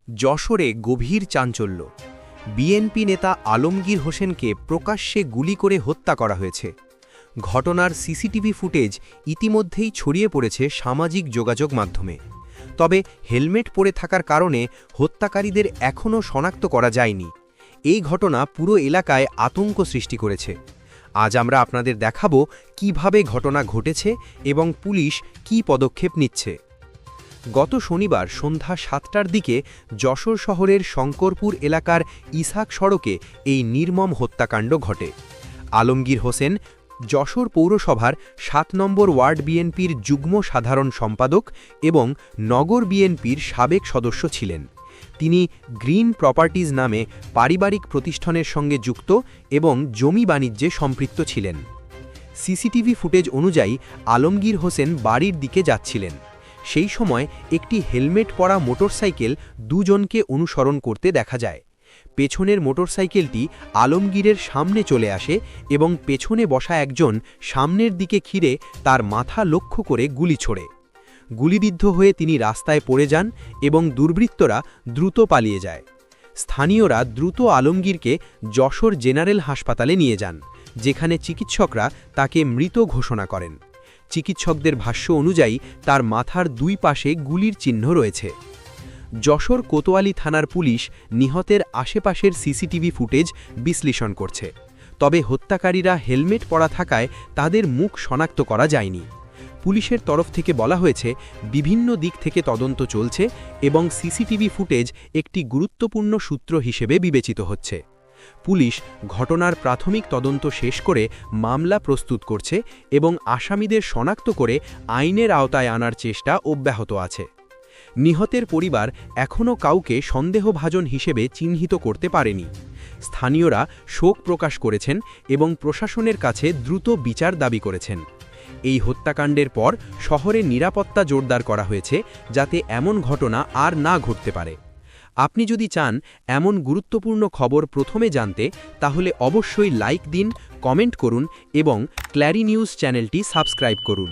যশোরে গভীর চাঞ্চল্য। বিএনপি নেতা আলমগীর হোসেনকে প্রকাশ্যে গুলি করে হত্যা করা হয়েছে। ঘটনার সিসিটিভি ফুটেজ ইতিমধ্যেই ছড়িয়ে পড়েছে সামাজিক যোগাযোগ মাধ্যমে। তবে হেলমেট পরে থাকার কারণে হত্যাকারীদের এখনও শনাক্ত করা যায়নি। এই ঘটনা পুরো এলাকায় আতঙ্ক সৃষ্টি করেছে। আজ আমরা আপনাদের দেখাবো কিভাবে ঘটনা ঘটেছে এবং পুলিশ কী পদক্ষেপ নিচ্ছে। গত শনিবার সন্ধ্যা ৭টার দিকে যশোর শহরের শঙ্করপুর এলাকার ইসাক সড়কে এই নির্মম হত্যাকাণ্ড ঘটে। আলমগীর হোসেন যশোর পৌরসভার ৭ নম্বর ওয়ার্ড বিএনপির যুগ্ম সাধারণ সম্পাদক এবং নগর বিএনপির সাবেক সদস্য ছিলেন। তিনি গ্রিন প্রপার্টিজ নামে পারিবারিক প্রতিষ্ঠানের সঙ্গে যুক্ত এবং জমি বাণিজ্যে সম্পৃক্ত ছিলেন। সিসিটিভি ফুটেজ অনুযায়ী আলমগীর হোসেন বাড়ির দিকে যাচ্ছিলেন। সেই সময় একটি হেলমেট পরা মোটরসাইকেল দুজনকে অনুসরণ করতে দেখা যায়। পেছনের মোটরসাইকেলটি আলমগীরের সামনে চলে আসে এবং পেছনে বসা একজন সামনের দিকে ঘিরে তার মাথা লক্ষ্য করে গুলি ছোড়ে। গুলিবিদ্ধ হয়ে তিনি রাস্তায় পড়ে যান এবং দুর্বৃত্তরা দ্রুত পালিয়ে যায়। স্থানীয়রা দ্রুত আলমগীরকে যশোর জেনারেল হাসপাতালে নিয়ে যান, যেখানে চিকিৎসকরা তাকে মৃত ঘোষণা করেন। চিকিৎসকদের ভাষ্য অনুযায়ী তার মাথার দুই পাশে গুলির চিহ্ন রয়েছে। যশোর কোতোয়ালি থানার পুলিশ নিহতের আশেপাশের সিসিটিভি ফুটেজ বিশ্লেষণ করছে। তবে হত্যাকারীরা হেলমেট পরা থাকায় তাদের মুখ শনাক্ত করা যায়নি। পুলিশের তরফ থেকে বলা হয়েছে বিভিন্ন দিক থেকে তদন্ত চলছে এবং সিসিটিভি ফুটেজ একটি গুরুত্বপূর্ণ সূত্র হিসেবে বিবেচিত হচ্ছে। পুলিশ ঘটনার প্রাথমিক তদন্ত শেষ করে মামলা প্রস্তুত করছে এবং আসামিদের শনাক্ত করে আইনের আওতায় আনার চেষ্টা অব্যাহত আছে। নিহতের পরিবার এখনও কাউকে সন্দেহভাজন হিসেবে চিহ্নিত করতে পারেনি। স্থানীয়রা শোক প্রকাশ করেছেন এবং প্রশাসনের কাছে দ্রুত বিচার দাবি করেছেন। এই হত্যাকাণ্ডের পর শহরে নিরাপত্তা জোরদার করা হয়েছে, যাতে এমন ঘটনা আর না ঘটতে পারে। আপনি যদি চান এমন গুরুত্বপূর্ণ খবর প্রথমে জানতে, তাহলে অবশ্যই লাইক দিন, কমেন্ট করুন এবং ক্ল্যারি নিউজ চ্যানেলটি সাবস্ক্রাইব করুন।